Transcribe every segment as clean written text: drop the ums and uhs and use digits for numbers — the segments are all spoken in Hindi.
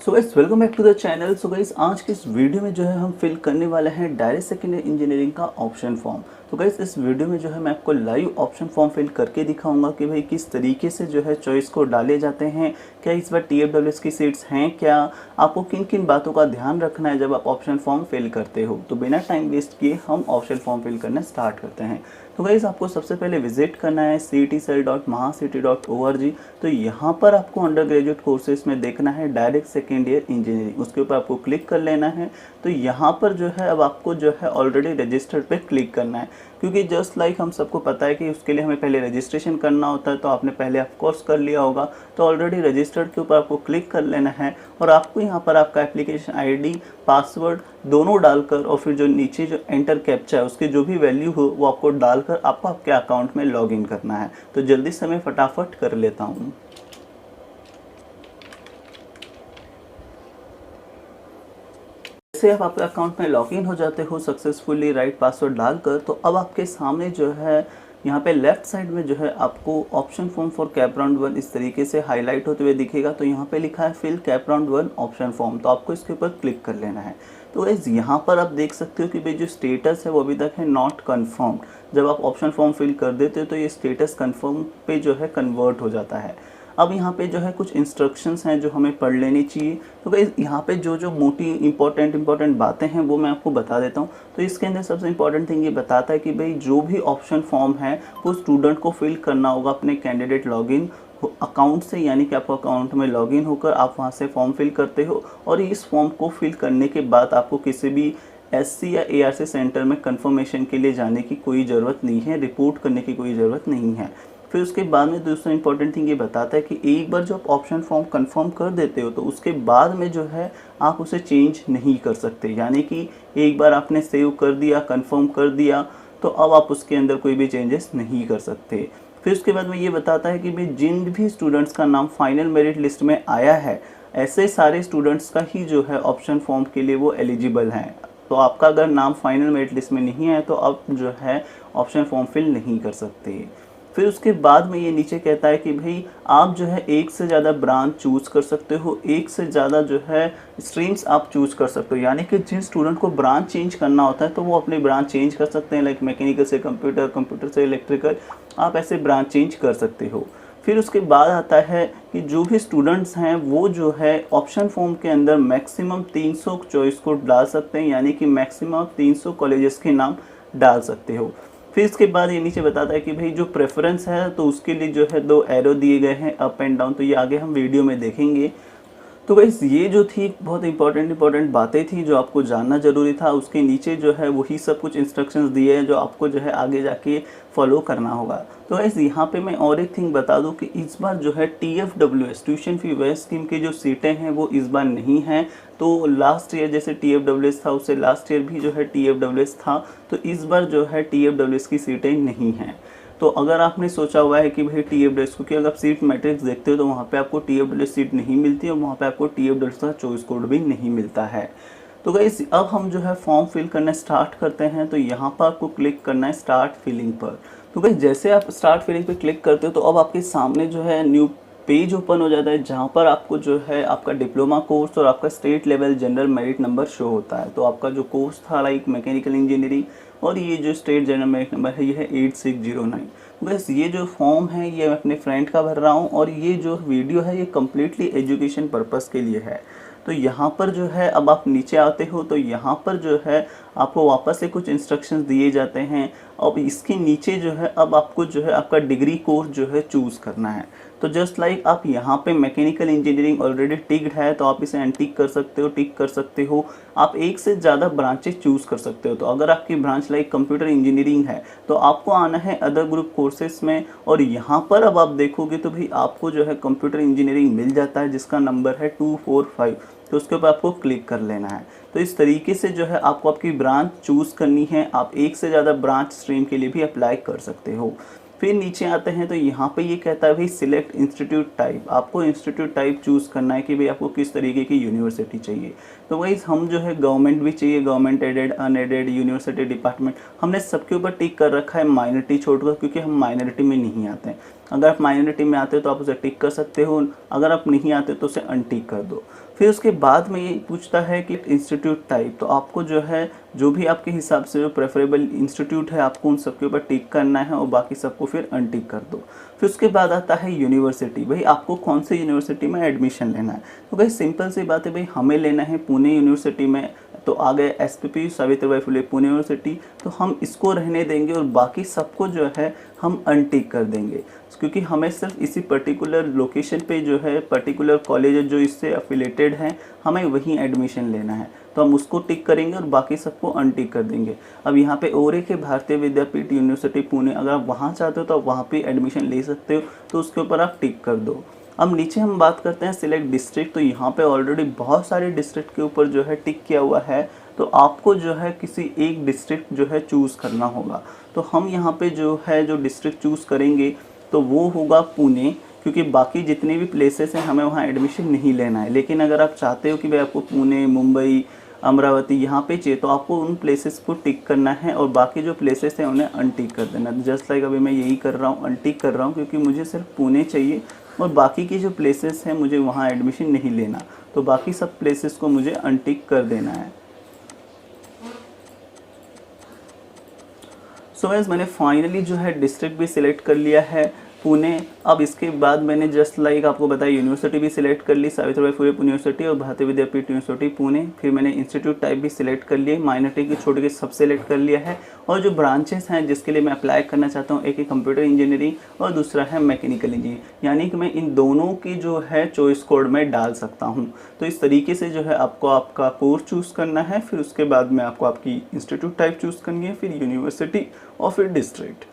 So guys welcome back to the channel. So guys आज के इस वीडियो में जो है हम फिल करने वाले हैं डायरेक्ट सेकेंड ईयर इंजीनियरिंग का ऑप्शन फॉर्म। तो गाइस इस वीडियो में जो है मैं आपको लाइव ऑप्शन फॉर्म फिल करके दिखाऊंगा कि भाई किस तरीके से जो है चॉइस को डाले जाते हैं, क्या इस बार TFWS की सीट्स हैं, क्या आपको किन किन बातों का ध्यान रखना है जब आप ऑप्शन फॉर्म फिल करते हो। तो बिना टाइम वेस्ट किए हम ऑप्शन फॉर्म फिल करना स्टार्ट करते हैं। तो गाइस आपको सबसे पहले विजिट करना है cetcell.mahacity.org। तो यहाँ पर आपको अंडर ग्रेजुएट कोर्सेज में देखना है डायरेक्ट सेकेंड ईयर इंजीनियरिंग, उसके ऊपर आपको क्लिक कर लेना है। तो यहाँ पर जो है अब आपको जो है ऑलरेडी रजिस्टर्ड पे क्लिक करना है, क्योंकि जस्ट लाइक हम सबको पता है कि उसके लिए हमें पहले रजिस्ट्रेशन करना होता है। तो आपने पहले ऑफ कोर्स कर लिया होगा, तो ऑलरेडी रजिस्टर्ड के ऊपर आपको क्लिक कर लेना है और आपको यहाँ पर आपका एप्लीकेशन आईडी पासवर्ड दोनों डालकर और फिर जो नीचे जो एंटर कैप्चा है उसकी जो भी वैल्यू हो वो आपको डालकर आपको आपके अकाउंट में लॉगिन करना है। तो जल्दी से मैं फटाफट कर लेता हूँ। जैसे आप आपके अकाउंट में लॉगिन हो जाते हो सक्सेसफुली राइट पासवर्ड डालकर, तो अब आपके सामने जो है यहाँ पे लेफ्ट साइड में जो है आपको option form for cap round 1 इस तरीके से हाईलाइट होते हुए दिखेगा। तो यहाँ पे लिखा है fill CAP round 1 option form, तो आपको इसके ऊपर क्लिक कर लेना है। तो गाइस यहाँ पर आप देख सकते हो कि भाई जो स्टेटस है वो अभी तक है नॉट कन्फर्म्ड। जब आप ऑप्शन फॉर्म फिल कर देते हो तो ये स्टेटस कन्फर्म पे जो है कन्वर्ट हो जाता है। अब यहाँ पे जो है कुछ इंस्ट्रक्शंस हैं जो हमें पढ़ लेनी चाहिए। तो गाइस यहाँ पे जो जो मोटी इंपॉर्टेंट बातें हैं वो मैं आपको बता देता हूँ। तो इसके अंदर सबसे इंपॉर्टेंट थिंग ये बताता है कि भाई जो भी ऑप्शन फॉर्म है वो स्टूडेंट को फिल करना होगा अपने कैंडिडेट लॉगिन अकाउंट से, यानी कि आपको अकाउंट में लॉगिन होकर आप वहाँ से फॉर्म फिल करते हो। और इस फॉर्म को फिल करने के बाद आपको किसी भी SC या ARC सेंटर में कंफर्मेशन के लिए जाने की कोई ज़रूरत नहीं है, रिपोर्ट करने की कोई ज़रूरत नहीं है। फिर उसके बाद में दूसरा इंपॉर्टेंट थिंग ये बताता है कि एक बार जो आप ऑप्शन फॉर्म कंफर्म कर देते हो तो उसके बाद में जो है आप उसे चेंज नहीं कर सकते, यानी कि एक बार आपने सेव कर दिया, कंफर्म कर दिया, तो अब आप उसके अंदर कोई भी चेंजेस नहीं कर सकते। फिर उसके बाद में ये बताता है कि भाई जिन भी स्टूडेंट्स का नाम फाइनल मेरिट लिस्ट में आया है ऐसे सारे स्टूडेंट्स का ही जो है ऑप्शन फॉर्म के लिए वो एलिजिबल हैं। तो आपका अगर नाम फाइनल मेरिट लिस्ट में नहीं है तो आप जो है ऑप्शन फॉर्म फिल नहीं कर सकते। फिर उसके बाद में ये नीचे कहता है कि भाई आप जो है एक से ज़्यादा ब्रांच चूज़ कर सकते हो, एक से ज़्यादा जो है स्ट्रीम्स आप चूज़ कर सकते हो, यानी कि जिन स्टूडेंट को ब्रांच चेंज करना होता है तो वो अपनी ब्रांच चेंज कर सकते हैं। लाइक मैकेनिकल से कंप्यूटर, कंप्यूटर से इलेक्ट्रिकल, आप ऐसे ब्रांच चेंज कर सकते हो। फिर उसके बाद आता है कि जो भी स्टूडेंट्स हैं वो जो है ऑप्शन फॉर्म के अंदर मैक्सिमम 300 चॉइस कोड डाल सकते हैं, यानी कि मैक्सिमम 300 कॉलेजेस के नाम डाल सकते हो। फिर इसके बाद ये नीचे बताता है कि भाई जो प्रेफरेंस है तो उसके लिए जो है 2 एरो दिए गए हैं अप एंड डाउन, तो ये आगे हम वीडियो में देखेंगे। तो गाइस ये जो थी बहुत इंपॉर्टेंट बातें थी जो आपको जानना ज़रूरी था। उसके नीचे जो है वही सब कुछ इंस्ट्रक्शंस दिए हैं जो आपको जो है आगे जाके फॉलो करना होगा। तो गाइस यहाँ पे मैं और एक थिंग बता दूं कि इस बार जो है TFWS tuition fee waste scheme की जो सीटें हैं वो इस बार नहीं हैं। तो लास्ट ईयर जैसे TFWS था उससे लास्ट ईयर भी जो है TFWS था, तो इस बार जो है TFWS की सीटें नहीं हैं। तो अगर आपने सोचा हुआ है कि भाई TFWS, क्योंकि अगर आप सीट मैट्रिक्स देखते हो तो वहाँ पे आपको TFWS सीट नहीं मिलती और वहाँ पे आपको TFWS का चॉइस कोड भी नहीं मिलता है। तो गाइस अब हम जो है फॉर्म फिल करना स्टार्ट करते हैं। तो यहाँ पर आपको क्लिक करना है स्टार्ट फिलिंग पर। तो गाइस जैसे आप स्टार्ट फिलिंग पे क्लिक करते हो तो अब आपके सामने जो है न्यू पेज ओपन हो जाता है, जहाँ पर आपको जो है आपका डिप्लोमा कोर्स और आपका state level general merit number show होता है। तो आपका जो कोर्स था लाइक मैकेनिकल इंजीनियरिंग और ये जो स्टेट जनरल मेरिट नंबर है ये है 8609। बस ये जो फॉर्म है ये मैं अपने फ्रेंड का भर रहा हूँ और ये जो वीडियो है ये कम्प्लीटली एजुकेशन पर्पज़ के लिए है। तो यहाँ पर जो है अब आप नीचे आते हो तो यहाँ पर जो है आपको वापस से कुछ इंस्ट्रक्शंस दिए जाते हैं। अब इसके नीचे जो है अब आपको जो है आपका डिग्री कोर्स जो है चूज़ करना है। तो जस्ट लाइक आप यहाँ पे मैकेनिकल इंजीनियरिंग ऑलरेडी टिक्ड है तो आप इसे अनटिक कर सकते हो, टिक कर सकते हो। आप एक से ज़्यादा ब्रांचेस चूज़ कर सकते हो। तो अगर आपकी ब्रांच लाइक कंप्यूटर इंजीनियरिंग है तो आपको आना है अदर ग्रुप कोर्सेज में, और यहाँ पर अब आप देखोगे तो भाई आपको जो है कंप्यूटर इंजीनियरिंग मिल जाता है जिसका नंबर है 245। तो उसके ऊपर आपको क्लिक कर लेना है। तो इस तरीके से जो है आपको आपकी ब्रांच चूज़ करनी है। आप एक से ज़्यादा ब्रांच स्ट्रीम के लिए भी अप्लाई कर सकते हो। फिर नीचे आते हैं तो यहाँ पे ये कहता है भाई सिलेक्ट इंस्टीट्यूट टाइप। आपको इंस्टीट्यूट टाइप चूज़ करना है कि भाई आपको किस तरीके की यूनिवर्सिटी चाहिए। तो वही हम जो है गवर्नमेंट भी चाहिए, government aided, unaided, university department, हमने सबके ऊपर टिक कर रखा है माइनॉरिटी छोड़कर, क्योंकि हम माइनॉरिटी में नहीं आते हैं। अगर आप माइनॉरिटी में आते हो तो आप उसे टिक कर सकते हो, अगर आप नहीं आते तो उसे अनटिक कर दो। फिर उसके बाद में ये पूछता है कि इंस्टीट्यूट टाइप, तो आपको जो है जो भी आपके हिसाब से जो प्रेफरेबल इंस्टीट्यूट है आपको उन सबके ऊपर टिक करना है और बाकी सबको फिर अनटिक कर दो। फिर उसके बाद आता है यूनिवर्सिटी, भाई आपको कौन से यूनिवर्सिटी में एडमिशन लेना है। तो भाई सिंपल सी बात है, भाई हमें लेना है पुणे यूनिवर्सिटी में, तो आ गए SPP सावित्रीबाई फुले पुणे यूनिवर्सिटी, तो हम इसको रहने देंगे और बाकी सबको जो है हम अनटिक कर देंगे, क्योंकि हमें सिर्फ इसी पर्टिकुलर लोकेशन पे जो है पर्टिकुलर कॉलेज जो इससे अफिलेटेड हैं हमें वहीं एडमिशन लेना है, तो हम उसको टिक करेंगे और बाकी सबको अनटिक कर देंगे। अब यहाँ पे ओरे के भारतीय विद्यापीठ यूनिवर्सिटी पुणे, अगर आप वहाँ चाहते हो तो आप वहाँ पे एडमिशन ले सकते हो, तो उसके ऊपर आप टिक कर दो। अब नीचे हम बात करते हैं सिलेक्ट डिस्ट्रिक्ट, तो यहाँ पे ऑलरेडी बहुत सारे डिस्ट्रिक्ट के ऊपर जो है टिक किया हुआ है, तो आपको जो है किसी एक डिस्ट्रिक्ट जो है चूज़ करना होगा। तो हम यहाँ पे जो है जो डिस्ट्रिक्ट चूज़ करेंगे तो वो होगा पुणे, क्योंकि बाकी जितने भी प्लेसेस हैं हमें वहाँ एडमिशन नहीं लेना है। लेकिन अगर आप चाहते हो कि भाई आपको पुणे, मुंबई, अमरावती यहाँ पे चाहिए, तो आपको उन प्लेसेस को टिक करना है और बाकी जो प्लेसेस हैं उन्हें अनटिक कर देना। जस्ट लाइक अभी मैं यही कर रहा हूँ, अनटिक कर रहा हूँ, क्योंकि मुझे सिर्फ पुणे चाहिए और बाकी की जो प्लेसेस हैं मुझे वहाँ एडमिशन नहीं लेना, तो बाकी सब प्लेसेस को मुझे अनटिक कर देना है। सो गाइस मैंने फाइनली जो है डिस्ट्रिक्ट भी सिलेक्ट कर लिया है पुणे। अब इसके बाद मैंने जस्ट लाइक आपको बताया यूनिवर्सिटी भी सिलेक्ट कर ली, सावित्रीबाई फुले यूनिवर्सिटी और भारतीय विद्यापीठ यूनिवर्सिटी पुणे। फिर मैंने इंस्टीट्यूट टाइप भी सिलेक्ट कर लिए, माइनॉरिटी की छोड़ के सब सिलेक्ट कर लिया है। और जो ब्रांचेस हैं जिसके लिए मैं अप्लाई करना चाहता हूँ, एक है कंप्यूटर इंजीनियरिंग और दूसरा है मैकेनिकल इंजीनियरिंग, यानी कि मैं इन दोनों की जो है चॉइस कोड में डाल सकता हूँ। तो इस तरीके से जो है आपको आपका कोर्स चूज़ करना है, फिर उसके बाद में आपको आपकी इंस्टीट्यूट टाइप चूज़ करनी है, फिर यूनिवर्सिटी और फिर डिस्ट्रिक्ट।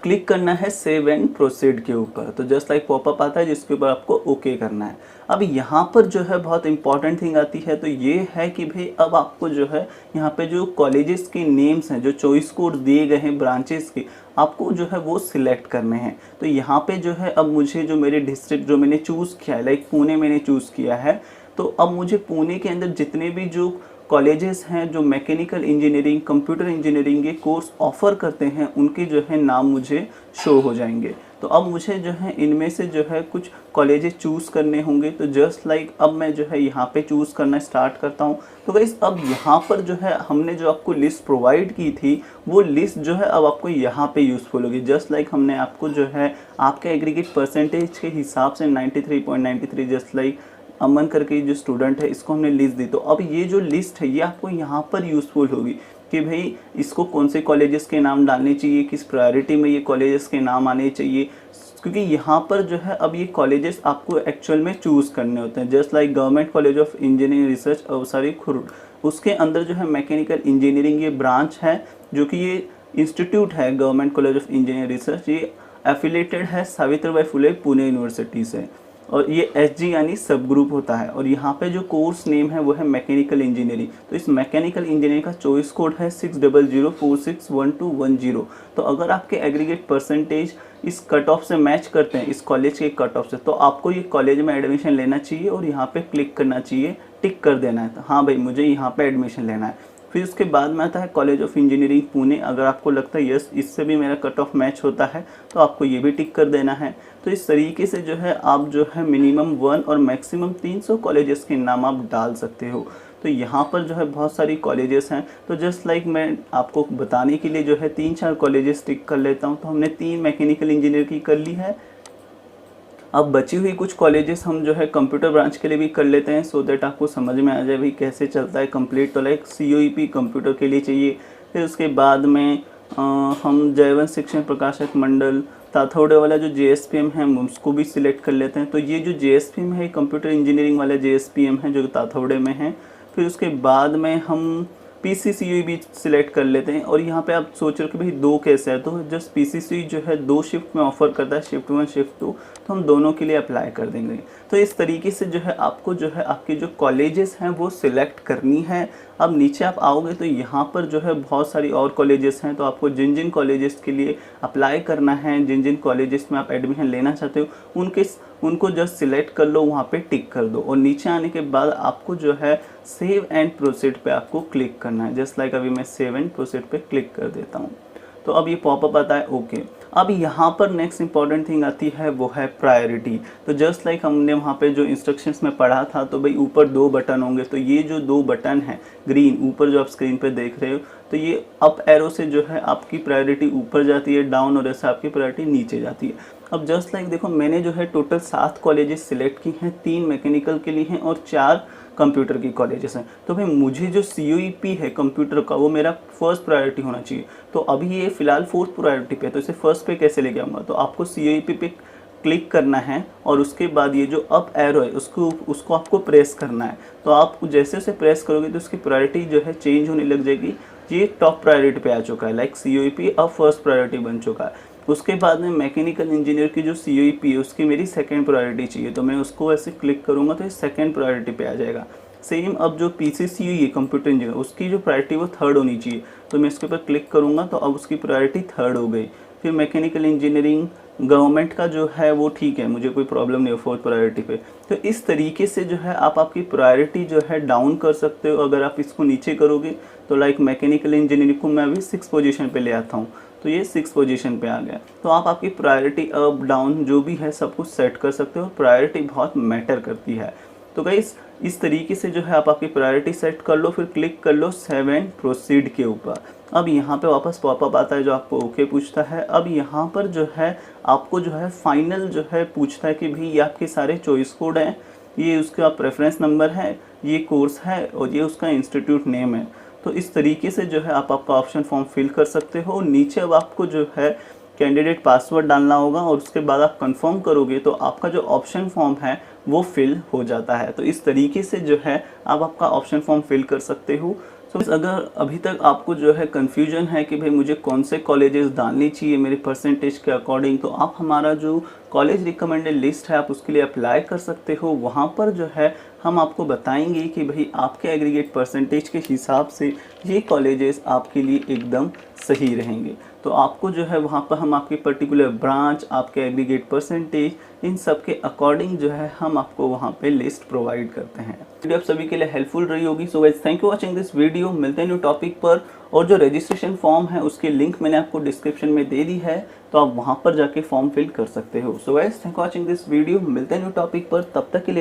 क्लिक करना है सेव एंड प्रोसीड के ऊपर, तो जस्ट लाइक पॉपअप आता है जिसके ऊपर आपको ओके करना है। अब यहाँ पर जो है बहुत इंपॉर्टेंट थिंग आती है, तो ये है कि भाई अब आपको जो है यहाँ पे जो कॉलेजेस के नेम्स हैं, जो चॉइस कोड दिए गए हैं ब्रांचेस के, आपको जो है वो सिलेक्ट करने हैं। तो यहाँ पे जो है अब मुझे जो मेरे डिस्ट्रिक्ट जो मैंने चूज़ किया है, लाइक पुणे मैंने चूज़ किया है, तो अब मुझे पुणे के अंदर जितने भी जो कॉलेजेस हैं जो मैकेनिकल इंजीनियरिंग, कंप्यूटर इंजीनियरिंग के कोर्स ऑफ़र करते हैं, उनके जो है नाम मुझे शो हो जाएंगे। तो अब मुझे जो है इनमें से जो है कुछ कॉलेजेस चूज़ करने होंगे। तो जस्ट लाइक अब मैं जो है यहाँ पे चूज़ करना स्टार्ट करता हूँ। तो गाइस अब यहाँ पर जो है हमने जो आपको लिस्ट प्रोवाइड की थी, वो लिस्ट जो है अब आपको यहाँ पे यूज़फुल होगी। जस्ट लाइक हमने आपको जो है आपके एग्रीगेट परसेंटेज के हिसाब से 93.93 जस्ट लाइक अमन करके जो स्टूडेंट है इसको हमने लिस्ट दी। तो अब ये जो लिस्ट है ये आपको यहाँ पर यूज़फुल होगी कि भाई इसको कौन से कॉलेजेस के नाम डालने चाहिए, किस प्रायोरिटी में ये कॉलेजेस के नाम आने चाहिए, क्योंकि यहाँ पर जो है अब ये कॉलेजेस आपको एक्चुअल में चूज़ करने होते हैं। Just like government college of engineering research Awasari Khurd, उसके अंदर जो है मैकेनिकल इंजीनियरिंग ये ब्रांच है, जो कि ये इंस्टीट्यूट है government college of engineering research, ये एफिलेटेड है सावित्रीबाई फुले पुणे यूनिवर्सिटी से, और ये SG यानी सब ग्रुप होता है। और यहाँ पे जो कोर्स नेम है वो है मैकेनिकल इंजीनियरिंग। तो इस मैकेनिकल इंजीनियरिंग का चॉइस कोड है 6004612110। तो अगर आपके एग्रीगेट परसेंटेज इस कट ऑफ से मैच करते हैं, इस कॉलेज के कट ऑफ से, तो आपको ये कॉलेज में एडमिशन लेना चाहिए और यहाँ पे क्लिक करना चाहिए, टिक कर देना है, तो हाँ भाई मुझे यहाँ पे एडमिशन लेना है। फिर उसके बाद में आता है कॉलेज ऑफ इंजीनियरिंग पुणे। अगर आपको लगता है यस इससे भी मेरा कट ऑफ मैच होता है, तो आपको ये भी टिक कर देना है। तो इस तरीके से जो है आप जो है मिनिमम 1 और मैक्सिमम 300 कॉलेजेस के नाम आप डाल सकते हो। तो यहाँ पर जो है बहुत सारी कॉलेजेस हैं, तो जस्ट लाइक मैं आपको बताने के लिए जो है 3-4 कॉलेजेस टिक कर लेता हूँ। तो हमने 3 मैकेनिकल इंजीनियर की कर ली है। अब बची हुई कुछ कॉलेजेस हम जो है कंप्यूटर ब्रांच के लिए भी कर लेते हैं, सो दैट आपको समझ में आ जाए भाई कैसे चलता है कंप्लीट। तो लाइक COEP कंप्यूटर के लिए चाहिए। फिर उसके बाद में हम जयवंत शिक्षण प्रकाशक मंडल ताथौड़े वाला जो JSPM है उसको भी सिलेक्ट कर लेते हैं। तो ये जो JSPM है कंप्यूटर इंजीनियरिंग वाला JSPM है जो ताथौड़े में है। फिर उसके बाद में हम PCCU भी सिलेक्ट कर लेते हैं। और यहाँ पे आप सोच रहे हो कि भाई 2 कैसे है, तो जस्ट PCCU जो है 2 शिफ्ट में ऑफर करता है, शिफ्ट 1 शिफ्ट 2, तो हम दोनों के लिए अप्लाई कर देंगे। तो इस तरीके से जो है आपको जो है आपकी जो कॉलेजेस हैं वो सिलेक्ट करनी है। अब नीचे आप आओगे तो यहाँ पर जो है बहुत सारी और कॉलेजेस हैं, तो आपको जिन जिन कॉलेजेस के लिए अप्लाई करना है, जिन जिन कॉलेजेस में आप एडमिशन लेना चाहते हो उनको जस्ट सिलेक्ट कर लो, वहाँ पे टिक कर दो। और नीचे आने के बाद आपको जो है सेव एंड प्रोसीड पे आपको क्लिक करना है। जस्ट लाइक अभी मैं सेव एंड प्रोसीड पे क्लिक कर देता हूँ, तो अब ये पॉपअप आता है ओके। अब यहाँ पर नेक्स्ट इंपॉर्टेंट थिंग आती है, वो है प्रायोरिटी। तो जस्ट लाइक हमने वहाँ पे जो इंस्ट्रक्शंस में पढ़ा था, तो भाई ऊपर 2 बटन होंगे, तो ये जो 2 बटन है ग्रीन ऊपर जो आप स्क्रीन पे देख रहे हो, तो ये अप एरो से जो है आपकी प्रायोरिटी ऊपर जाती है, डाउन एरो से आपकी प्रायोरिटी नीचे जाती है। अब जस्ट लाइक देखो, मैंने जो है टोटल 7 कॉलेजेस सिलेक्ट की हैं, 3 मैकेनिकल के लिए हैं और 4 कंप्यूटर की कॉलेजेस हैं। तो भाई मुझे जो CUEP है कंप्यूटर का, वो मेरा फर्स्ट प्रायोरिटी होना चाहिए। तो अभी ये फिलहाल 4th प्रायोरिटी पे है, तो इसे फर्स्ट पे कैसे लेके आऊँगा? तो आपको CUEP पे क्लिक करना है और उसके बाद ये जो अप एरो है उसको आपको प्रेस करना है। तो आप जैसे उसे प्रेस करोगे तो उसकी प्रायोरिटी जो है चेंज होने लग जाएगी। ये टॉप प्रायोरिटी पे आ चुका है, लाइक CUEP अब फर्स्ट प्रायोरिटी बन चुका है। उसके बाद में मैकेनिकल इंजीनियर की जो CUEP है उसकी मेरी सेकंड प्रायोरिटी चाहिए, तो मैं उसको ऐसे क्लिक करूँगा तो ये सेकंड प्रायोरिटी पे आ जाएगा। सेम अब जो PCCUE है कंप्यूटर इंजीनियर, उसकी जो प्रायोरिटी वो थर्ड होनी चाहिए, तो मैं इसके ऊपर क्लिक करूँगा तो अब उसकी प्रायोरिटी थर्ड हो गई। फिर मैकेनिकल इंजीनियरिंग गवर्नमेंट का जो है वो ठीक है, मुझे कोई प्रॉब्लम नहीं है फोर्थ प्रायोरिटी पे। तो इस तरीके से जो है आप आपकी प्रायोरिटी जो है डाउन कर सकते हो। अगर आप इसको नीचे करोगे तो लाइक मैकेनिकल इंजीनियरिंग को मैं अभी 6 पोजीशन पे ले आता हूँ, तो ये 6 पोजीशन पे आ गया। तो आप आपकी प्रायोरिटी अप डाउन जो भी है सब कुछ सेट कर सकते हो। प्रायोरिटी बहुत मैटर करती है। तो गाइस इस तरीके से जो है आप आपकी प्रायोरिटी सेट कर लो, फिर क्लिक कर लो 7 प्रोसीड के ऊपर। अब यहाँ पे वापस पॉपअप आता है जो आपको ओके पूछता है। अब यहाँ पर जो है आपको जो है फाइनल जो है पूछता है कि भाई ये आपके सारे चॉइस कोड हैं, ये उसका प्रेफरेंस नंबर है, ये कोर्स है और ये उसका इंस्टीट्यूट नेम है। तो इस तरीके से जो है आप आपका ऑप्शन फॉर्म फिल कर सकते हो। नीचे अब आपको जो है कैंडिडेट पासवर्ड डालना होगा और उसके बाद आप कंफर्म करोगे तो आपका जो ऑप्शन फॉर्म है वो फिल हो जाता है। तो इस तरीके से जो है आप आपका ऑप्शन फॉर्म फिल कर सकते हो। तो अगर अभी तक आपको जो है कन्फ्यूजन है कि भाई मुझे कौन से कॉलेजेस डालनी चाहिए मेरे परसेंटेज के अकॉर्डिंग, तो आप हमारा जो कॉलेज रिकमेंडेड लिस्ट है आप उसके लिए अप्लाई कर सकते हो। वहाँ पर जो है हम आपको बताएंगे कि भाई आपके एग्रीगेट परसेंटेज के हिसाब से ये कॉलेजेस आपके लिए एकदम सही रहेंगे। तो आपको जो है वहाँ पर हम आपके पर्टिकुलर ब्रांच, आपके एग्रीगेट परसेंटेज, इन सब के अकॉर्डिंग जो है हम आपको वहाँ पे लिस्ट प्रोवाइड करते हैं। वीडियो आप सभी के लिए हेल्पफुल रही होगी। So guys thank you watching this video. मिलते हैं न्यू टॉपिक पर, और जो रजिस्ट्रेशन फॉर्म है उसकी लिंक मैंने आपको डिस्क्रिप्शन में दे दी है, तो आप वहाँ पर जाके फॉर्म फिल कर सकते हो। So guys thank you watching this video. मिलते हैं न्यू टॉपिक पर, तब तक के लिए